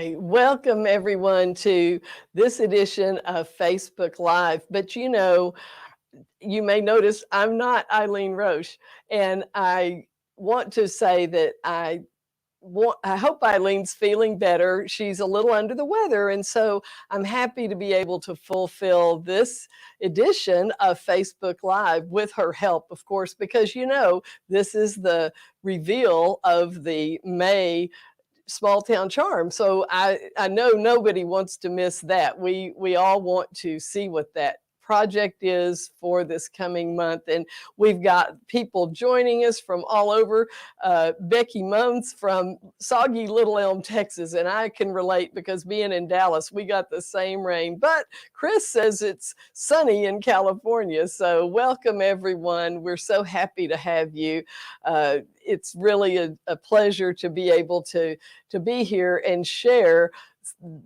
Hi, welcome everyone to this edition of Facebook Live. But you may notice I'm not Eileen Roche, and I want to say that I hope Eileen's feeling better. She's a little under the weather, and so I'm happy to be able to fulfill this edition of Facebook Live with her help, of course, because this is the reveal of the May Small Town Charm. So I know nobody wants to miss that. We all want to see what that project is for this coming month, and we've got people joining us from all over. Becky Muns from soggy Little Elm, Texas, and I can relate because being in Dallas, we got the same rain. But Chris says it's sunny in California, so welcome everyone. We're so happy to have you. It's really a pleasure to be able to be here and share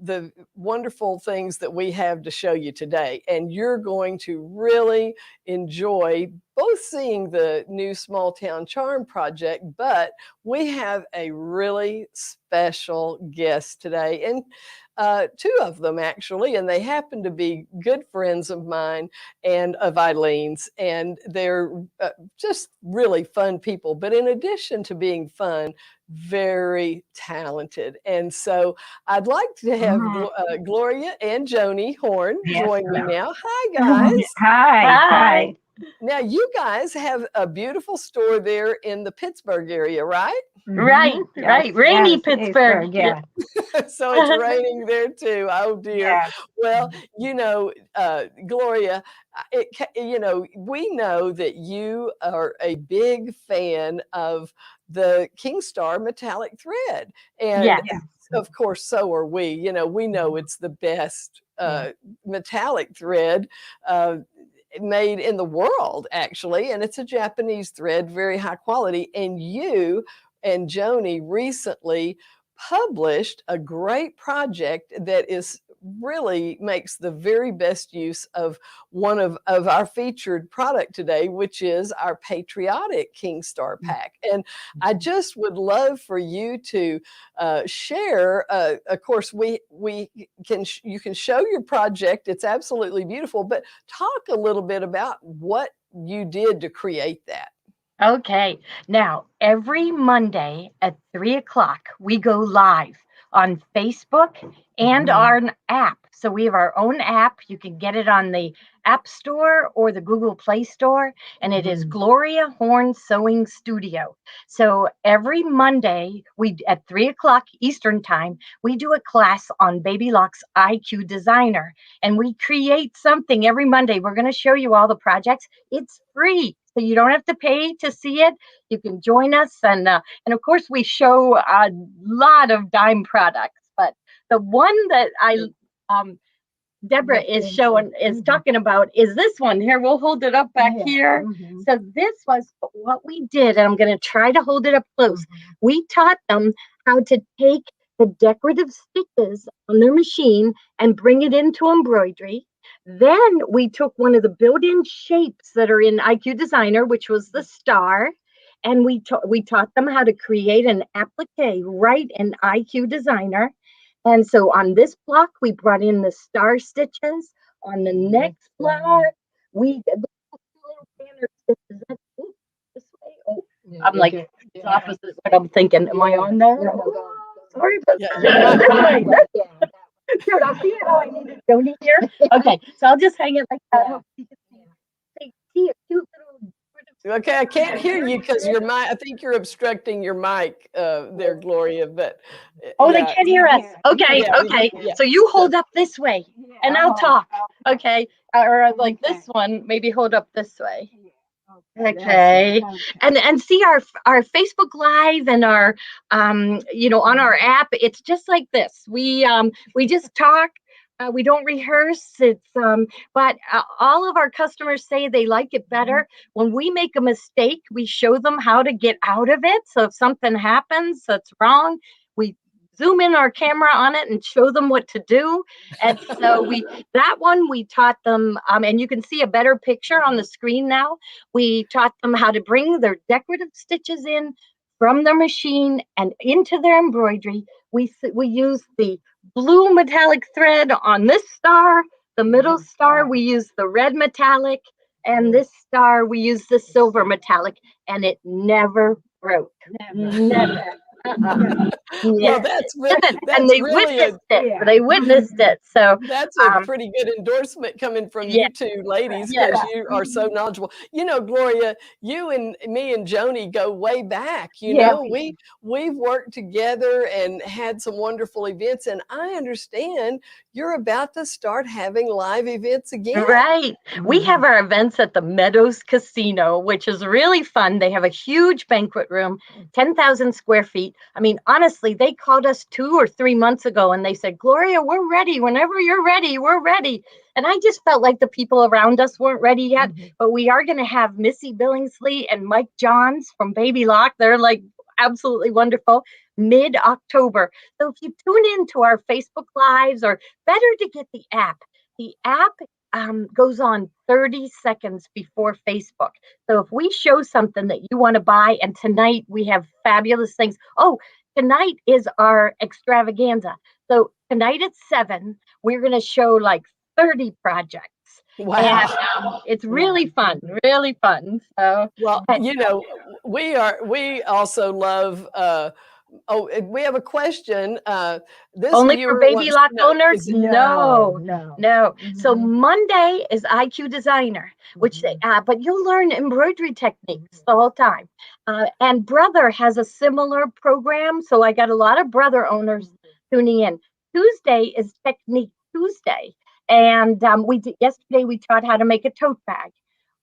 the wonderful things that we have to show you today. And you're going to really enjoy both seeing the new Small Town Charm project, but we have a really special guest today, and two of them actually, and they happen to be good friends of mine and of Eileen's, and they're just really fun people. But in addition to being fun, very talented. And so I'd like to have Gloria and Joanie Horn join me now. Hi, guys. Hi. Now, you guys have a beautiful store there in the Pittsburgh area, right? Right. Rainy Pittsburgh. Yeah. So it's raining there too. Oh dear. Yeah. Well, Gloria, we know that you are a big fan of the Kingstar metallic thread, and of course, so are we. We know it's the best metallic thread made in the world, actually, and it's a Japanese thread, very high quality. And you and Joanie recently published a great project that really makes the very best use of one of our featured product today, which is our Patriotic Kingstar Pack. And I just would love for you to share. Of course, you can show your project. It's absolutely beautiful, but talk a little bit about what you did to create that. Okay. Now, every Monday at 3:00, we go live on Facebook and our app. So we have our own app. You can get it on the App Store or the Google Play Store, and it is Gloria Horn Sewing Studio. So every Monday, at 3:00 Eastern Time, we do a class on Baby Lock's IQ Designer, and we create something every Monday. We're going to show you all the projects. It's free. So you don't have to pay to see it. You can join us. And of course, we show a lot of dime products. But the one that Deborah is talking about is this one here. We'll hold it up back here. So this was what we did. And I'm going to try to hold it up close. We taught them how to take the decorative stitches on their machine and bring it into embroidery. Then we took one of the built-in shapes that are in IQ Designer, which was the star, and we taught them how to create an applique right in IQ Designer. And so on this block, we brought in the star stitches. On the next block, we did the little banner stitches. This way. Oh, I'm like, it's opposite what I'm thinking. Am I on there? No. Sorry about that. Dude, I'll see how I need it. Don't here. Okay, so I'll just hang it like that. See a cute little. Okay, I can't hear you because your mic. I think you're obstructing your mic there, Gloria. But they can't hear us. Okay. So you hold up this way, and I'll talk. Okay, or like this one. Maybe hold up this way. Okay, and see our Facebook Live and our on our app. It's just like this. We just talk. We don't rehearse. It's but all of our customers say they like it better when we make a mistake. We show them how to get out of it. So if something happens that's wrong, we zoom in our camera on it and show them what to do. And so we taught them, and you can see a better picture on the screen now. We taught them how to bring their decorative stitches in from the machine and into their embroidery. We use the blue metallic thread on this star, the middle star, we use the red metallic, and this star, we use the silver metallic, and it never broke. Never. Well, And they really witnessed it. They witnessed it. So that's a pretty good endorsement coming from you two ladies, because you are so knowledgeable. You know, Gloria, you and me and Joanie go way back. You know, we've worked together and had some wonderful events, and I understand you're about to start having live events again. Right. We have our events at the Meadows Casino, which is really fun. They have a huge banquet room, 10,000 square feet. I mean, honestly, they called us 2 or 3 months ago and they said, Gloria, we're ready. Whenever you're ready, we're ready. And I just felt like the people around us weren't ready yet, but we are going to have Missy Billingsley and Mike Johns from Baby Lock. They're like absolutely wonderful. Mid-October. So if you tune in to our Facebook Lives, or better to get the app goes on 30 seconds before Facebook. So if we show something that you want to buy, and tonight we have fabulous things. Oh, tonight is our extravaganza. So tonight at 7, we're going to show like 30 projects. Wow. And it's really fun, really fun. So, well, you know, we also love, we have a question. This only for Baby Lock owners? No. So Monday is IQ Designer, which but you'll learn embroidery techniques the whole time. And Brother has a similar program, so I got a lot of Brother owners tuning in. Tuesday is Technique Tuesday, and yesterday we taught how to make a tote bag.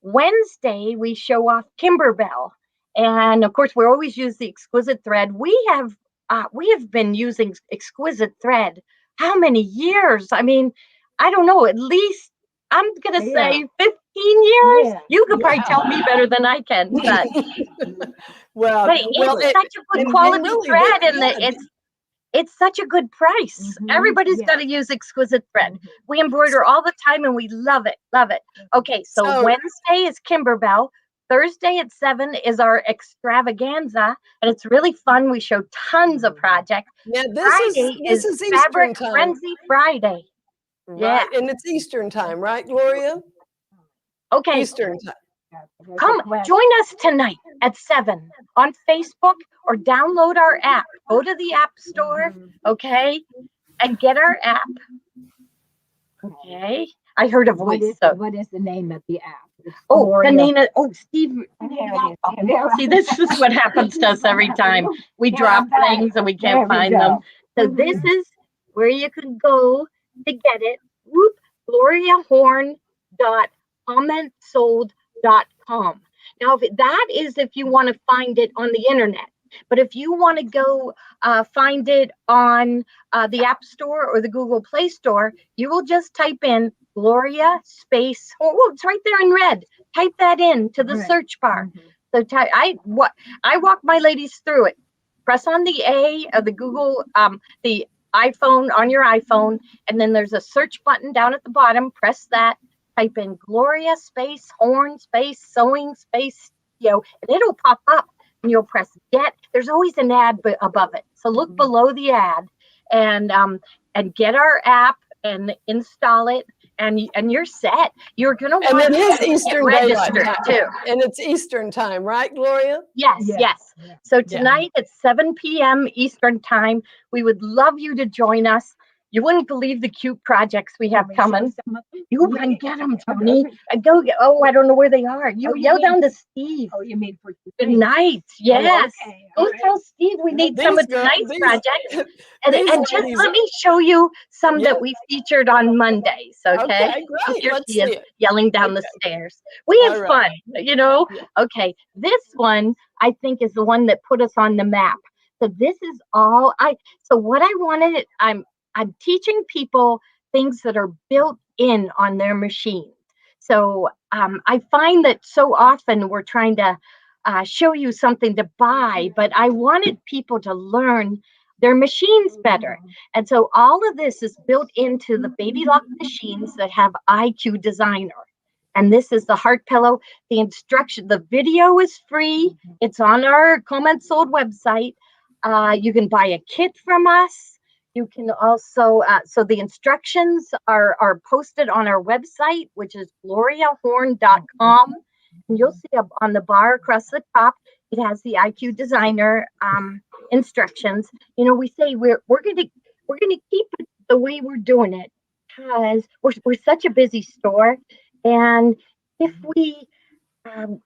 Wednesday we show off Kimberbell. And of course, we always use the exquisite thread. We have been using exquisite thread. How many years? I mean, I don't know. At least I'm gonna say 15 years. Yeah. You could probably tell me better than I can. But it's such a good quality thread, and it's such a good price. Everybody's got to use exquisite thread. We embroider all the time, and we love it. Love it. Okay, so Wednesday is Kimberbell. Thursday at 7 is our extravaganza, and it's really fun. We show tons of projects. Now this is Eastern Fabric time. Frenzy Friday. Right, and it's Eastern time, right, Gloria? Okay. Eastern time. Come join us tonight at 7 on Facebook, or download our app. Go to the App Store, okay, and get our app. Okay. I heard a voice. What is the name of the app? The name of Steve. See, this is what happens to us every time. We drop things and we can't find them. So this is where you can go to get it. Whoop, gloriahorn.commentsold.com. Now, that is if you want to find it on the internet. But if you want to go find it on the App Store or the Google Play Store, you will just type in Gloria space. Oh, it's right there in red. Type that in to the search bar. So I walk my ladies through it. Press on the A of the Google, the iPhone, on your iPhone, and then there's a search button down at the bottom. Press that. Type in Gloria space Horn space Sewing space and it'll pop up. And you'll press get. There's always an ad above it. So look below the ad and get our app and install it, and you're set. You're gonna want and it is Eastern registered too. And it's Eastern time, right, Gloria? Yes. So tonight at 7 p.m. Eastern time, we would love you to join us. You wouldn't believe the cute projects we have coming. You can get them, Tony. I don't know where they are. You yell down to Steve. Oh, you mean for tonight? Yes. Go tell Steve we need some of tonight's projects. And just let me show you some that we featured on Mondays, okay? Great. Here she is yelling down the stairs. We have fun, Okay, this one I think is the one that put us on the map. So this is all so what I wanted, I'm teaching people things that are built in on their machine. So I find that so often we're trying to show you something to buy, but I wanted people to learn their machines better. And so all of this is built into the Baby Lock machines that have IQ Designer. And this is the heart pillow. The instruction, the video is free. It's on our Comments Sold website. You can buy a kit from us. You can also, so the instructions are posted on our website, which is gloriahorn.com. And you'll see up on the bar across the top, it has the IQ Designer instructions. You know, we say we're gonna keep it the way we're doing it because we're such a busy store, and if we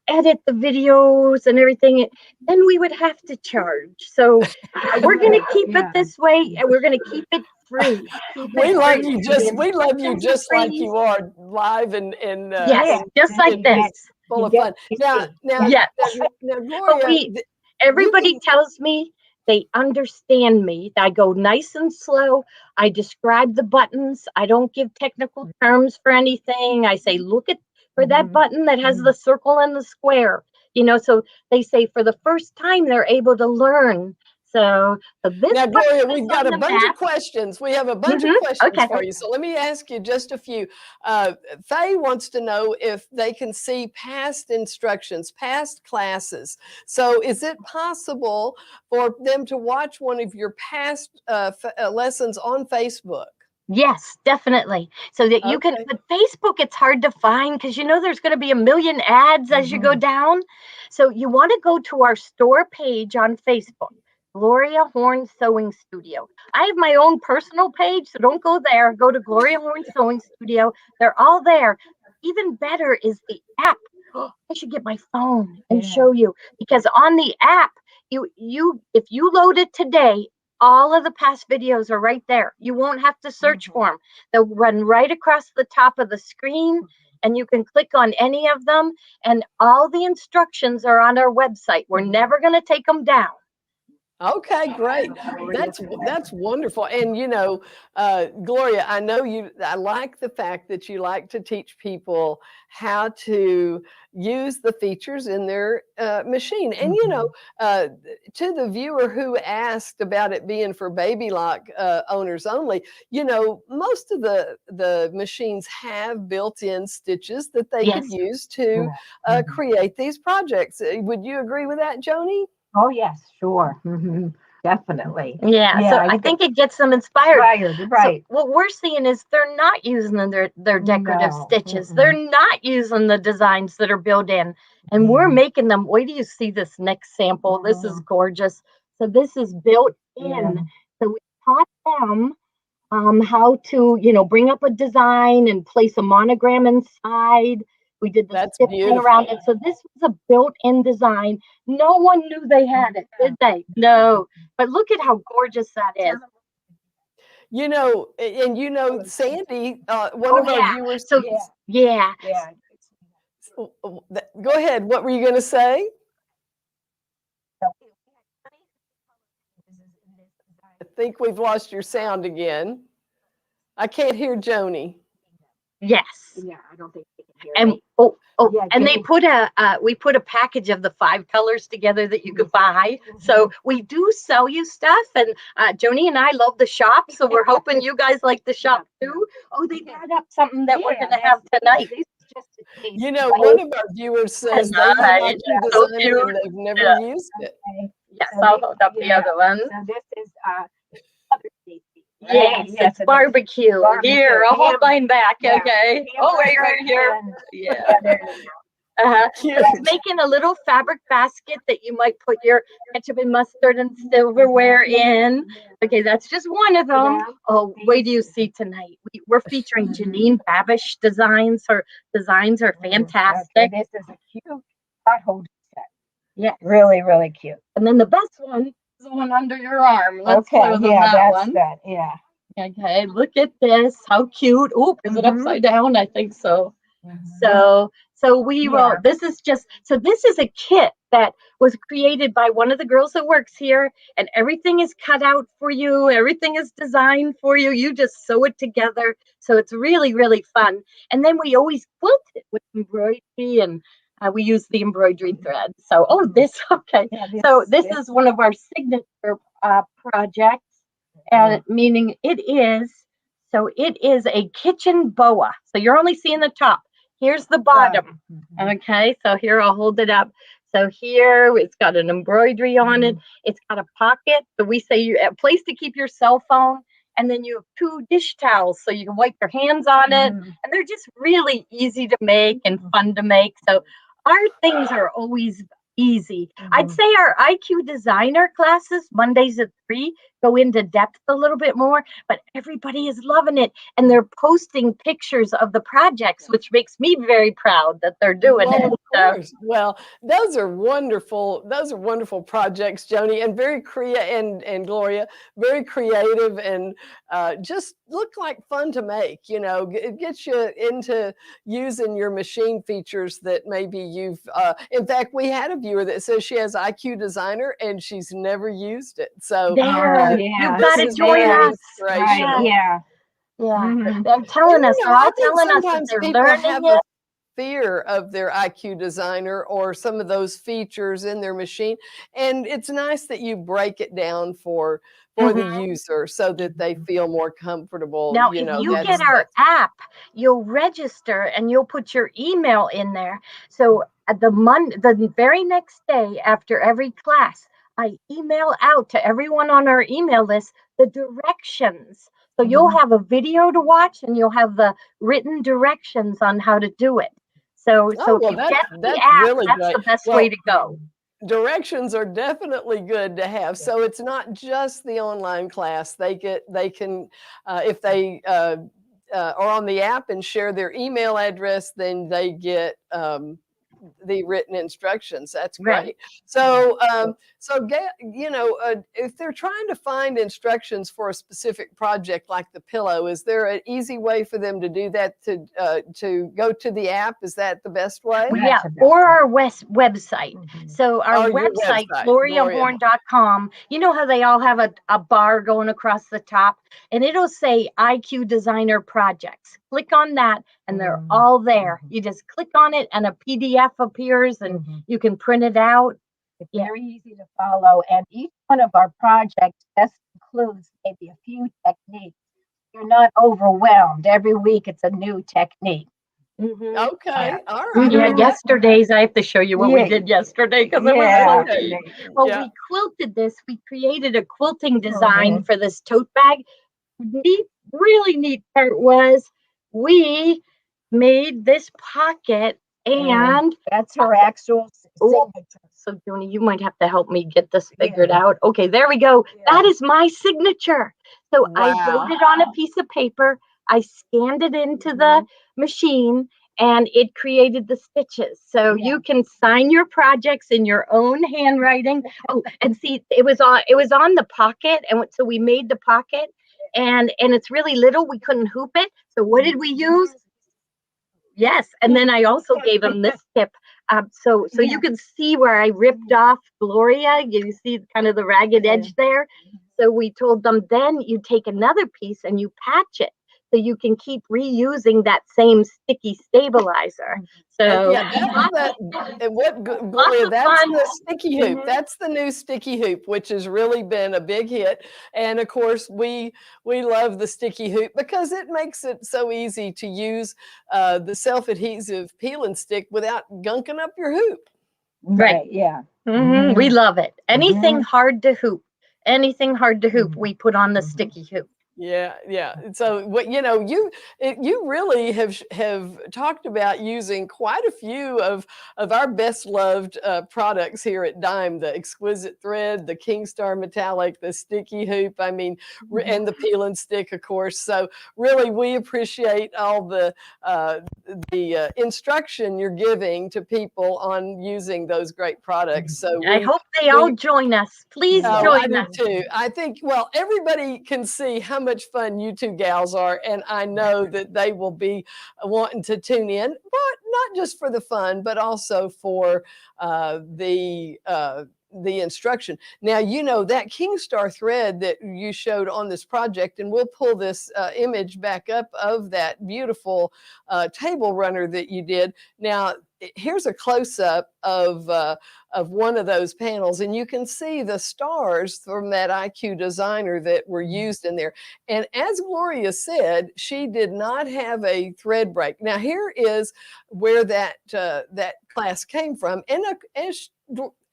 edit the videos and everything, then we would have to charge. So we're going to keep it this way, and we're going to keep it free. We love you just like you are, live and yes, just like this, full of fun. Now, yes. now, Gloria, everybody tells me they understand me. I go nice and slow. I describe the buttons. I don't give technical terms for anything. I say, look at for that button that has the circle and the square, you know, so they say for the first time they're able to learn. So this now, Gloria, we've got a bunch of questions. We have a bunch of questions for you. So let me ask you just a few. Faye wants to know if they can see past instructions, past classes. So is it possible for them to watch one of your past lessons on Facebook? Yes, definitely. So that you can, but Facebook, it's hard to find because you know there's going to be a million ads as you go down. So you want to go to our store page on Facebook, Gloria Horn Sewing Studio. I have my own personal page, so don't go there. Go to Gloria Horn Sewing Studio. They're all there. Even better is the app. I should get my phone and show you, because on the app, if you load it today, all of the past videos are right there. You won't have to search for them. They'll run right across the top of the screen, and you can click on any of them, and all the instructions are on our website. We're never going to take them down. Okay, great. That's wonderful. And you know, Gloria, I know I like the fact that you like to teach people how to use the features in their machine. And you know, to the viewer who asked about it being for baby lock owners only, you know, most of the machines have built-in stitches that they could use to create these projects. Would you agree with that, Joanie? Oh, yes, sure. Definitely. Yeah, so I think it gets them inspired. Right. So what we're seeing is they're not using their decorative stitches. They're not using the designs that are built in. And we're making them. Wait till you see this next sample. This is gorgeous. So this is built in. So we taught them how to, you know, bring up a design and place a monogram inside. We did the stitching around it. So this was a built-in design. No one knew they had it, did they? No. But look at how gorgeous that is. You know, and you know, Sandy, one of our viewers. So, Go ahead. What were you going to say? I think we've lost your sound again. I can't hear Joanie. Yes. Yeah, I don't think they can hear and me. And they put we put a package of the 5 colors together that you could buy. So we do sell you stuff, and Joanie and I love the shop, so we're hoping you guys like the shop too. Oh, they brought up something that we're going to have tonight. You know, one of our viewers says they have IQ Designer and they've never used it. Yes, I'll hold up the other one. So this is yes, it's barbecue. Here, I'll hold mine back, okay? Oh, right here. Yeah. It's making a little fabric basket that you might put your ketchup and mustard and silverware in. Okay, that's just one of them. Oh, wait do you see tonight? We're featuring Janine Babish designs. Her designs are fantastic. This is a cute pot holder set. Yeah, really, really cute. And then the best one is the one under your arm. Let's that's that one. That. Yeah. Okay, look at this. How cute. Oh, is it upside down? I think so. So we will, this is a kit that was created by one of the girls that works here, and everything is cut out for you. Everything is designed for you. You just sew it together. So it's really, really fun. And then we always quilt it with embroidery, and we use the embroidery thread. So, this is one of our signature projects, and meaning it is a kitchen boa. So you're only seeing the top. Here's the bottom. Mhm. Okay, so here I'll hold it up. So here it's got an embroidery on it. It's got a pocket. So we say a place to keep your cell phone. And then you have 2 dish towels so you can wipe your hands on it. Mhm. And they're just really easy to make and fun to make. So our things are always easy. I'd say our IQ designer classes, Mondays at 3, go into depth a little bit more, but everybody is loving it. And they're posting pictures of the projects, which makes me very proud that they're doing Well, it. of So, course. Well, those are wonderful. Those are wonderful projects, Joanie, and very and Gloria, very creative and just look like fun to make. You know, it gets you into using your machine features that maybe you've. In fact, we had a viewer that says she has IQ Designer and she's never used it. So there, Oh, you yeah. got to this is join very us. inspirational. Yeah. Yeah, Mhm. they're telling us, they're I all think telling us that sometimes they're people learning have a it. fear of their IQ designer or some of those features in their machine. And it's nice that you break it down for the user so that they feel more comfortable. Now, You if know, you get our app, you'll register and you'll put your email in there. So at the very next day after every class, I email out to everyone on our email list the directions. So you'll have a video to watch and you'll have the written directions on how to do it. So oh if well, you get the that's app, really that's the great. best way Well, to go. directions are definitely good to have. So it's not just the online class. They can if they are on the app and share their email address, then they get the written instructions. That's Right. great. So if they're trying to find instructions for a specific project like the pillow, is there an easy way for them to do that, to go to the app? Is that the best way? Well, Yeah, that's the best or way. our website. So our Or your website, website, Gloria? gloriahorn.com, you know how they all have a bar going across the top, and it'll say IQ Designer Projects. Click on that and they're all there. You just click on it and a PDF appears and you can print it out. It's very easy to follow, and each one of our projects just includes maybe a few techniques. You're not overwhelmed. Every week it's a new technique. Okay, all Yeah, right. yesterday's, I have to show you what we Yeah. did yesterday because it was Yeah. so neat. Well, Yeah. we quilted this. We created a quilting design for this tote bag. Really neat part was we made this pocket and That's her actual signature. so Joanie, you might have to help me get this figured out. Okay, there we go. Yeah. That is my signature. So I Wow. wrote it on a piece of paper. I scanned it into the machine and it created the stitches. So you can sign your projects in your own handwriting. Oh, and see, it was on the pocket, and so we made the pocket, and it's really little. We couldn't hoop it. So what did we use? Yes, and then I also gave him this tip. So you can see where I ripped off Gloria. You see kind of the ragged edge there. So we told them then you take another piece and you patch it so you can keep reusing that same sticky stabilizer. So Yeah, that's Gloria, of that's fun. the sticky hoop. That's the new sticky hoop, which has really been a big hit. And of course, we love the sticky hoop because it makes it so easy to use the self-adhesive peel and stick without gunking up your hoop. Right. Yeah. We love it. Anything hard to hoop, we put on the sticky hoop. Yeah, yeah. So what you really have talked about using quite a few of our best loved products here at Dime: the exquisite thread, the Kingstar metallic, the sticky hoop. I mean, and the peel and stick, of course. So really, we appreciate all the instruction you're giving to people on using those great products. So I hope they all join us. Please I join do us. too. I think, well, everybody can see how much fun you two gals are, and I know that they will be wanting to tune in, but not just for the fun, but also for the the instruction. Now, you know, that King Star thread that you showed on this project, and we'll pull this image back up of that beautiful table runner that you did. Now, here's a close-up of one of those panels, and you can see the stars from that IQ designer that were used in there. And as Gloria said, she did not have a thread break. Now, here is where that class came from. And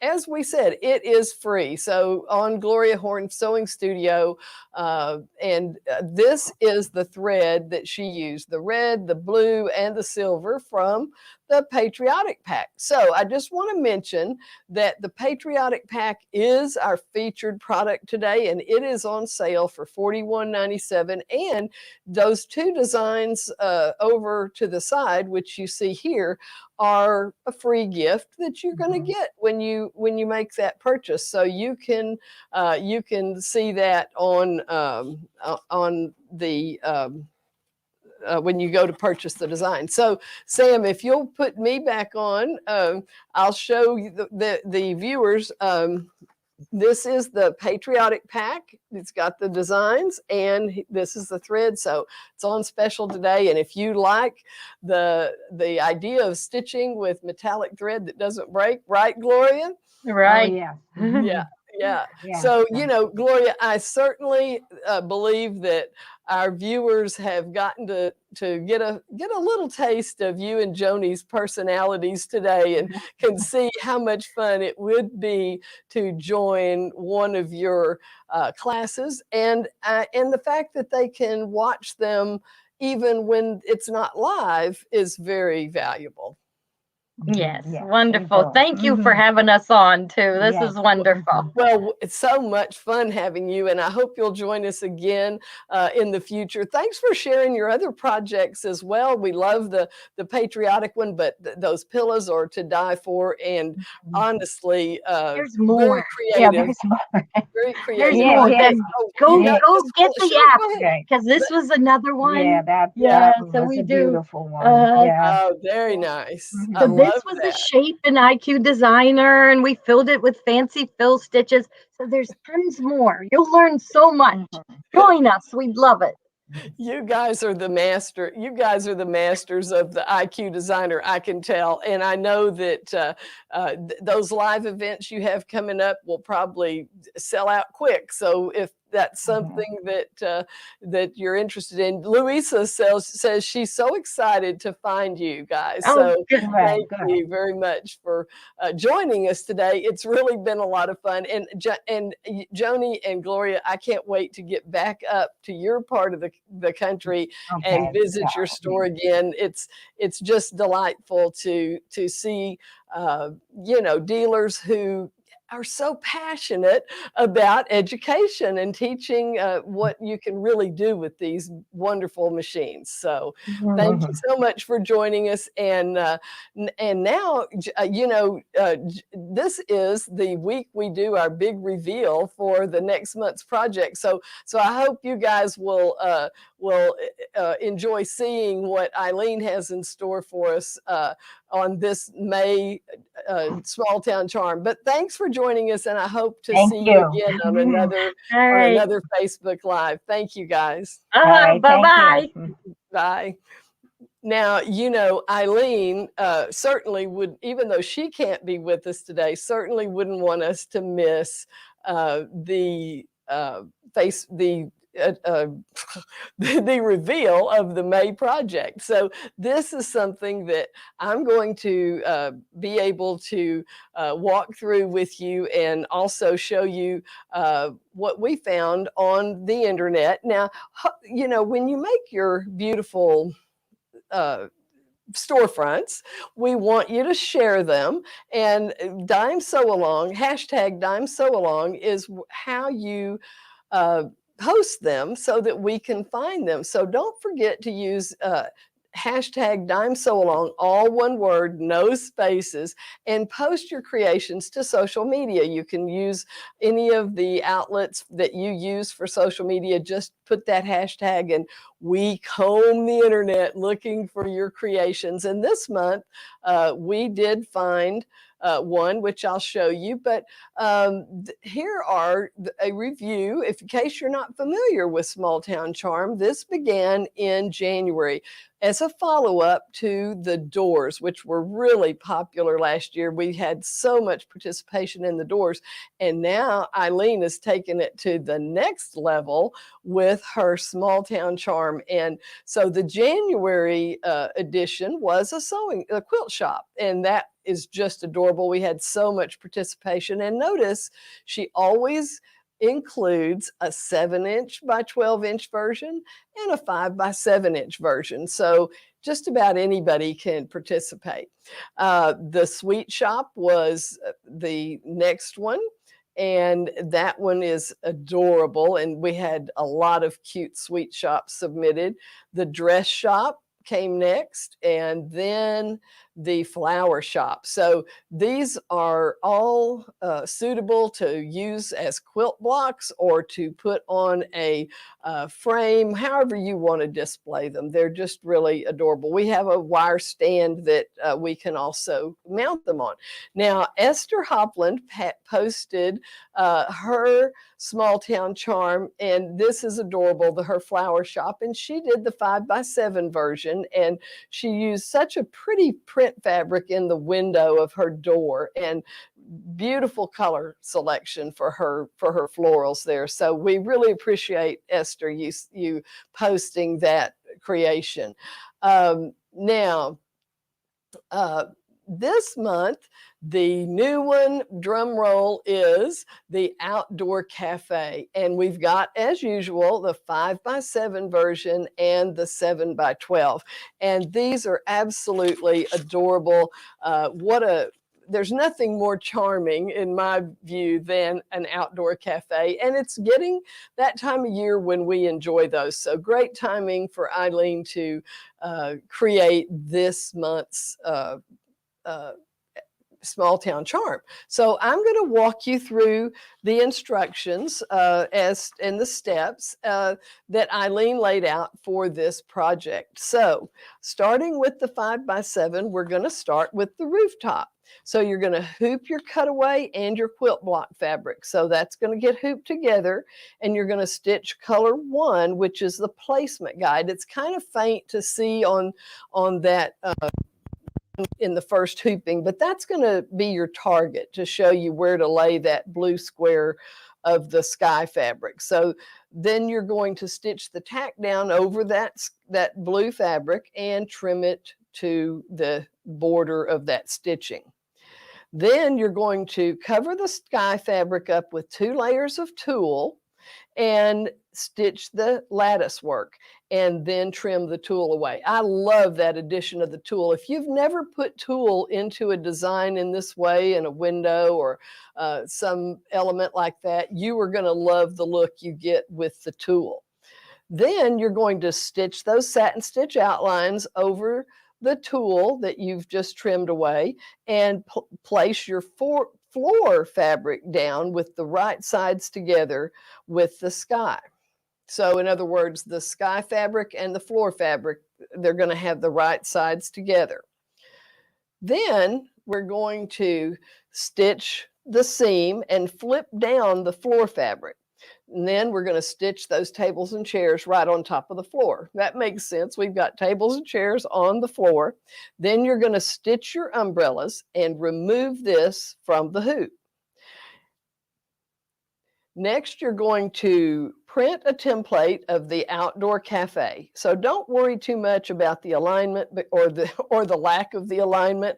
as we said, it is free. So on Gloria Horn Sewing Studio, this is the thread that she used, the red, the blue, and the silver from the Patriotic Pack. So I just want to mention that the Patriotic Pack is our featured product today, and it is on sale for $41.97. And those two designs over to the side, which you see here, are a free gift that you're going to get when you make that purchase. So you can see that on the when you go to purchase the design. So Sam, if you'll put me back on, I'll show you the viewers. This is the Patriotic Pack. It's got the designs, and this is the thread. So it's on special today. And if you like the idea of stitching with metallic thread that doesn't break, right, Gloria? Right. Oh, yeah. Yeah. Yeah. Yeah. So, you know, Gloria, I certainly believe that our viewers have gotten to get a little taste of you and Joanie's personalities today, and can see how much fun it would be to join one of your classes, and the fact that they can watch them even when it's not live is very valuable. Yes, Yeah, wonderful. Thank you for having us on too. This is wonderful. Well, it's so much fun having you, and I hope you'll join us again in the future. Thanks for sharing your other projects as well. We love the patriotic one, but those pillows are to die for, and honestly, There's more. very Yeah, creative. there's more. Very creative. There's more. Yeah, Go yeah. get the Sure, app, go ahead. because this was another one. Yeah, that so was we a do. beautiful one. Yeah. Oh, very nice. I So love this was that. a shape and IQ designer, and we filled it with fancy fill stitches. So there's tons more. You'll learn so much. Join us. We'd love it. You guys are the master. You guys are the masters of the IQ designer, I can tell. And I know that those live events you have coming up will probably sell out quick. So if that's something that you're interested in, Louisa says she's so excited to find you guys. So thank you very much for joining us today. It's really been a lot of fun. And Joanie and Gloria, I can't wait to get back up to your part of the country and visit your store again. It's just delightful to see dealers who are so passionate about education and teaching what you can really do with these wonderful machines. So thank you so much for joining us. And now, this is the week we do our big reveal for the next month's project. So I hope you guys will enjoy seeing what Eileen has in store for us on this May Small Town Charm. But thanks for joining us, and I hope to see you again on another Facebook Live. Thank you, guys. Bye-bye. Bye. Now, Eileen certainly would, even though she can't be with us today, certainly wouldn't want us to miss the reveal of the May project. So this is something that I'm going to be able to walk through with you, and also show you what we found on the internet. Now, when you make your beautiful storefronts, we want you to share them, and Dime Sew Along, hashtag Dime Sew Along is how you post them so that we can find them. So don't forget to use hashtag Dime Sew Along, all one word, no spaces, and post your creations to social media. You can use any of the outlets that you use for social media. Just put that hashtag, and we comb the internet looking for your creations. And this month, we did find one, which I'll show you. But here are a review. If in case you're not familiar with Small Town Charm, this began in January as a follow-up to the doors, which were really popular last year. We had so much participation in the doors, and now Eileen has taken it to the next level with her Small Town Charm. And so the January edition was a quilt shop, and that is just adorable. We had so much participation, and notice she always includes a 7-inch by 12-inch version and a 5 by 7-inch version. So just about anybody can participate. The sweet shop was the next one, and that one is adorable. And we had a lot of cute sweet shops submitted. The dress shop came next, and then the flower shop. So these are all suitable to use as quilt blocks or to put on a frame, however you want to display them. They're just really adorable. We have a wire stand that we can also mount them on. Now, Esther Hopland posted her Small Town Charm, and this is adorable, her flower shop, and she did the 5 by 7 version, and she used such a pretty print fabric in the window of her door, and beautiful color selection for her florals there. So we really appreciate, Esther, you posting that creation. Now, this month, the new one, drum roll, is the Outdoor Cafe. And we've got, as usual, the 5 by 7 version and the 7 by 12. And these are absolutely adorable. There's nothing more charming, in my view, than an outdoor cafe. And it's getting that time of year when we enjoy those. So great timing for Eileen to create this month's Small Town Charm. So I'm going to walk you through the instructions and the steps that Eileen laid out for this project. So starting with the 5 by 7, we're going to start with the rooftop. So you're going to hoop your cutaway and your quilt block fabric. So that's going to get hooped together, and you're going to stitch color 1, which is the placement guide. It's kind of faint to see on that in the first hooping, but that's going to be your target to show you where to lay that blue square of the sky fabric. So then you're going to stitch the tack down over that blue fabric and trim it to the border of that stitching. Then you're going to cover the sky fabric up with 2 layers of tulle and stitch the lattice work, and then trim the tulle away. I love that addition of the tulle. If you've never put tulle into a design in this way, in a window or some element like that, you are going to love the look you get with the tulle. Then you're going to stitch those satin stitch outlines over the tulle that you've just trimmed away, and place your floor fabric down with the right sides together with the sky. So in other words, the sky fabric and the floor fabric, they're going to have the right sides together. Then we're going to stitch the seam and flip down the floor fabric. And then we're going to stitch those tables and chairs right on top of the floor. That makes sense. We've got tables and chairs on the floor. Then you're going to stitch your umbrellas and remove this from the hoop. Next, you're going to print a template of the outdoor cafe. So don't worry too much about the alignment or the lack of the alignment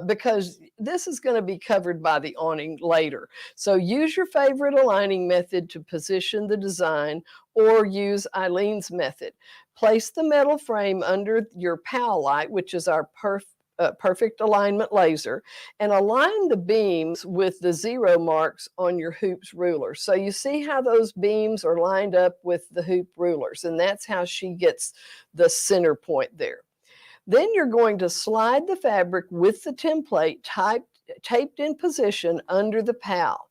because this is going to be covered by the awning later. So use your favorite aligning method to position the design, or use Eileen's method. Place the metal frame under your PAL light, which is our perfect alignment laser, and align the beams with the 0 marks on your hoops ruler. So you see how those beams are lined up with the hoop rulers, and that's how she gets the center point there. Then you're going to slide the fabric with the template taped in position under the PAL,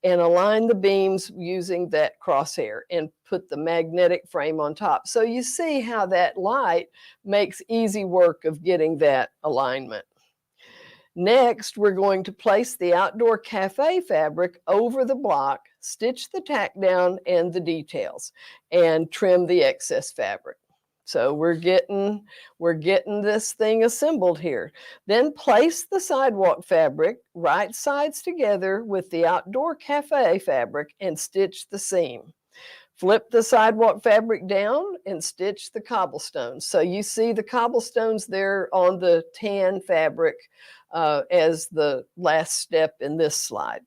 and align the beams using that crosshair and put the magnetic frame on top. So you see how that light makes easy work of getting that alignment. Next, we're going to place the outdoor cafe fabric over the block, stitch the tack down and the details, and trim the excess fabric. So we're getting this thing assembled here. Then place the sidewalk fabric right sides together with the outdoor cafe fabric and stitch the seam. Flip the sidewalk fabric down and stitch the cobblestones. So you see the cobblestones there on the tan fabric as the last step in this slide.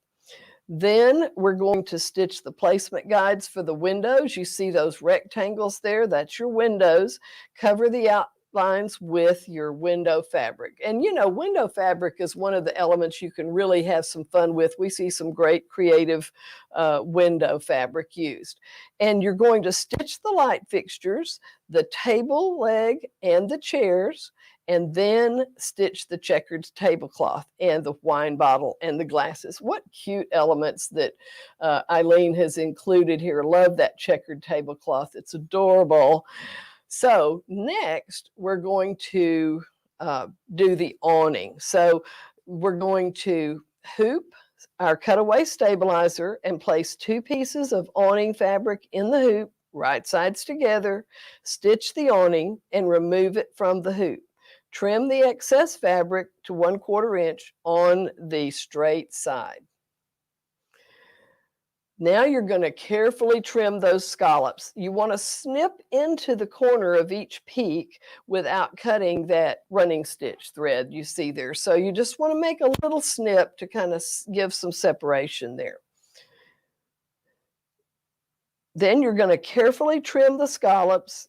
Then we're going to stitch the placement guides for the windows. You see those rectangles there, that's your windows. Cover the outlines with your window fabric. And you know, window fabric is one of the elements you can really have some fun with. We see some great creative window fabric used. And you're going to stitch the light fixtures, the table leg, and the chairs, and then stitch the checkered tablecloth and the wine bottle and the glasses. What cute elements that Eileen has included here. Love that checkered tablecloth. It's adorable. So next, we're going to do the awning. So we're going to hoop our cutaway stabilizer and place 2 pieces of awning fabric in the hoop, right sides together, stitch the awning and remove it from the hoop. Trim the excess fabric to 1/4 inch on the straight side. Now you're going to carefully trim those scallops. You want to snip into the corner of each peak without cutting that running stitch thread you see there. So you just want to make a little snip to kind of give some separation there. Then you're going to carefully trim the scallops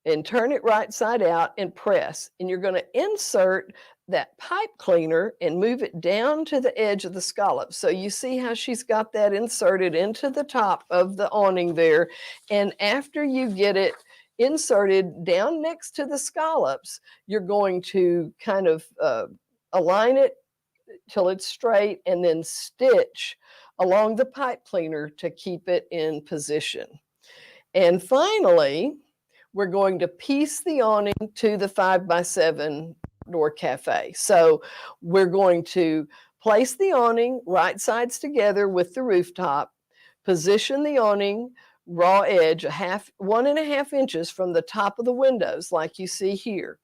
and turn it right side out and press. And you're going to insert that pipe cleaner and move it down to the edge of the scallop. So you see how she's got that inserted into the top of the awning there. And after you get it inserted down next to the scallops, you're going to kind of align it till it's straight and then stitch along the pipe cleaner to keep it in position. And finally, we're going to piece the awning to the 5x7 door cafe. So we're going to place the awning right sides together with the rooftop, position the awning raw edge 1.5 inches from the top of the windows like you see here.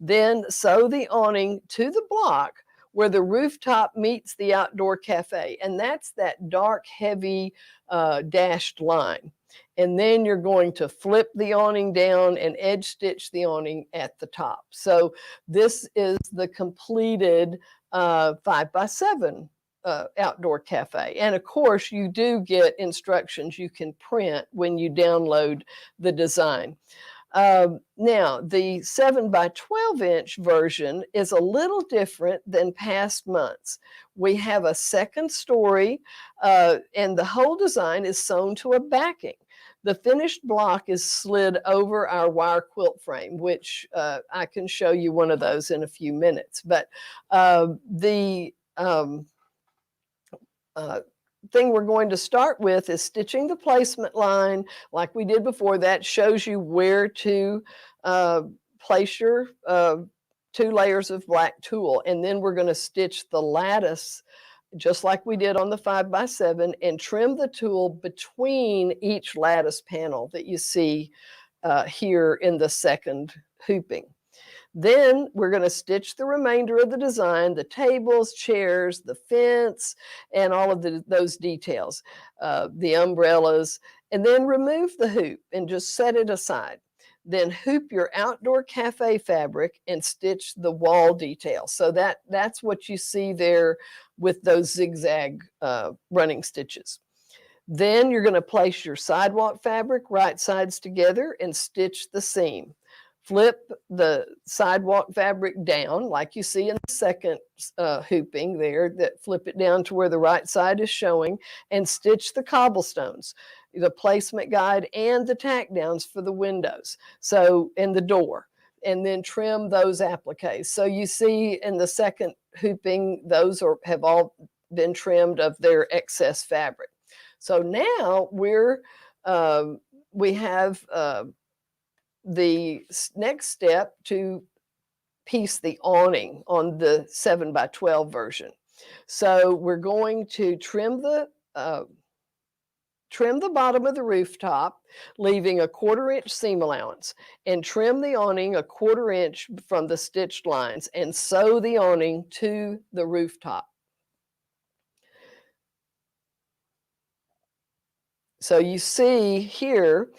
Then sew the awning to the block where the rooftop meets the outdoor cafe. And that's that dark, heavy dashed line. And then you're going to flip the awning down and edge stitch the awning at the top. So this is the completed 5x7 outdoor cafe. And of course, you do get instructions you can print when you download the design. Now, the 7x12 inch version is a little different than past months. We have a second story, and the whole design is sewn to a backing. The finished block is slid over our wire quilt frame, which I can show you one of those in a few minutes. But the thing we're going to start with is stitching the placement line like we did before. That shows you where to place your 2 layers of black tulle. And then we're going to stitch the lattice just like we did on the 5x7 and trim the tulle between each lattice panel that you see here in the second hooping. Then we're going to stitch the remainder of the design, the tables, chairs, the fence, and all of those details, the umbrellas, and then remove the hoop and just set it aside. Then hoop your outdoor cafe fabric and stitch the wall detail. So that's what you see there with those zigzag running stitches. Then you're going to place your sidewalk fabric right sides together and stitch the seam. Flip the sidewalk fabric down like you see in the second hooping there, that flip it down to where the right side is showing, and stitch the cobblestones, the placement guide and the tack downs for the windows, so and the door, and then trim those appliques. So you see in the second hooping, those have all been trimmed of their excess fabric. So now we have the next step to piece the awning on the 7x12 version. So we're going to trim the bottom of the rooftop, leaving a 1/4 inch seam allowance, and trim the awning a 1/4 inch from the stitched lines and sew the awning to the rooftop. So you see here,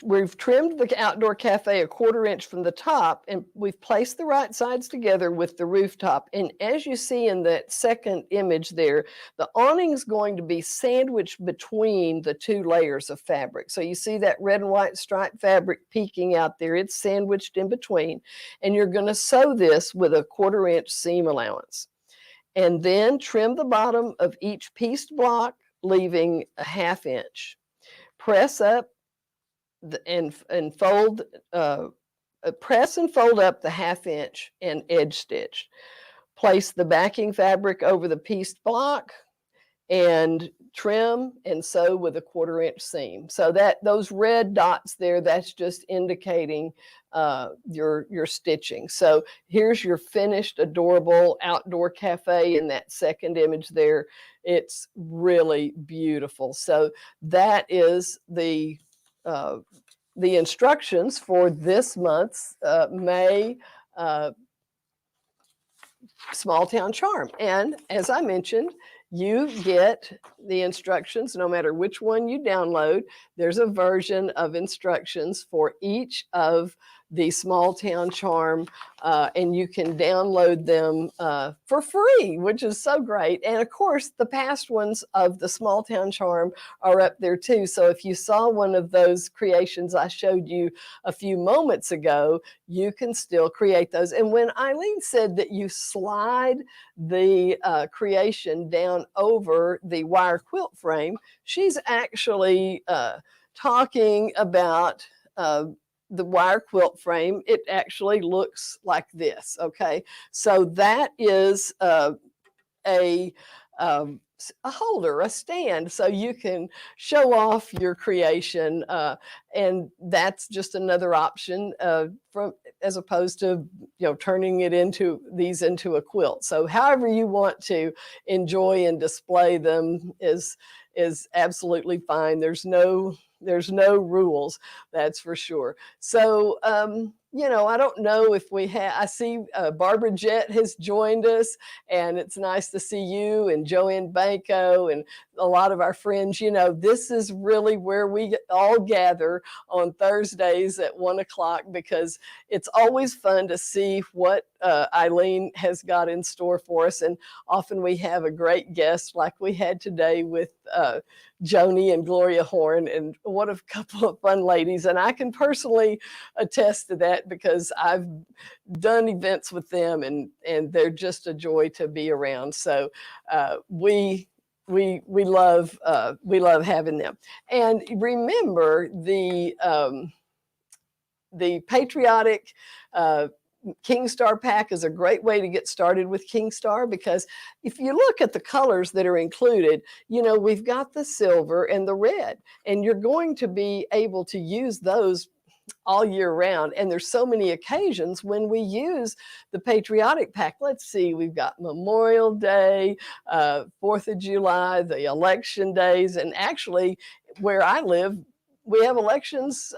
we've trimmed the outdoor cafe a 1/4 inch from the top, and we've placed the right sides together with the rooftop. And as you see in that second image there, the awning's going to be sandwiched between the 2 layers of fabric. So you see that red and white striped fabric peeking out there. It's sandwiched in between. And you're going to sew this with a 1/4 inch seam allowance. And then trim the bottom of each pieced block, leaving a 1/2 inch. Press up and fold, press and fold up the 1/2 inch and edge stitch. Place the backing fabric over the pieced block and trim and sew with a 1/4 inch seam. So that those red dots there, that's just indicating your stitching. So here's your finished adorable outdoor cafe in that second image there. It's really beautiful. So that is the instructions for this month's May Small Town Charm. And as I mentioned, you get the instructions no matter which one you download. There's a version of instructions for each of the Small Town Charm, and you can download them for free, which is so great. And of course, the past ones of the Small Town Charm are up there too. So if you saw one of those creations I showed you a few moments ago, you can still create those. And when Eileen said that you slide the creation down over the wire quilt frame, she's actually talking about the wire quilt frame. It actually looks like this, okay? So that is a holder, a stand, so you can show off your creation, and that's just another option from as opposed to turning it into a quilt. So however you want to enjoy and display them is absolutely fine. There's no rules, that's for sure. So I don't know if we have, I see Barbara Jett has joined us, and it's nice to see you and Joanne Banco and a lot of our friends. This is really where we all gather on Thursdays at 1 o'clock, because it's always fun to see what Eileen has got in store for us. And often we have a great guest like we had today with Joanie and Gloria Horn, and what a couple of fun ladies. And I can personally attest to that because I've done events with them, and they're just a joy to be around. So we love having them. And remember, the Patriotic King Star pack is a great way to get started with King Star, because if you look at the colors that are included, we've got the silver and the red, and you're going to be able to use those all year round. And there's so many occasions when we use the Patriotic Pack. Let's see, we've got Memorial Day, 4th of July, the election days, and actually where I live, we have elections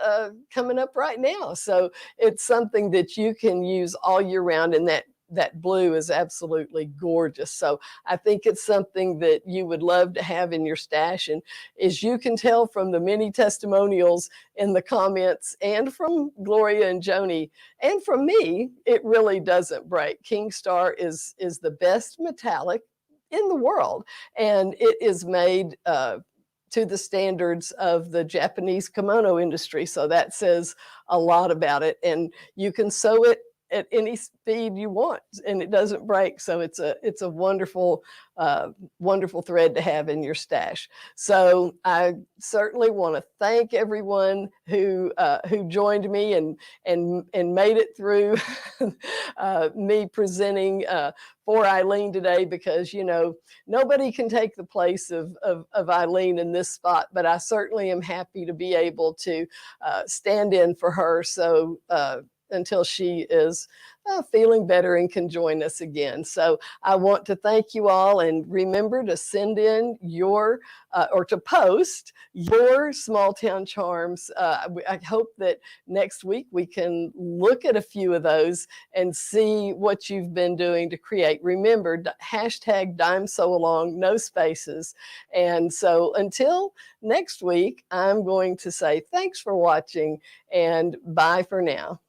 coming up right now. So it's something that you can use all year round, and that blue is absolutely gorgeous. So I think it's something that you would love to have in your stash. And as you can tell from the many testimonials in the comments, and from Gloria and Joanie, and from me, it really doesn't break. King Star is the best metallic in the world, and it is made to the standards of the Japanese kimono industry. So that says a lot about it. And you can sew it at any speed you want, and it doesn't break. So it's a wonderful, wonderful thread to have in your stash. So I certainly want to thank everyone who joined me and made it through me presenting for Eileen today, because nobody can take the place of Eileen in this spot, but I certainly am happy to be able to stand in for her. So until she is feeling better and can join us again. So I want to thank you all, and remember to send in your or to post your small town charms. I hope that next week we can look at a few of those and see what you've been doing to create. Remember, hashtag Dime Sew Along, no spaces. And so until next week, I'm going to say thanks for watching and bye for now.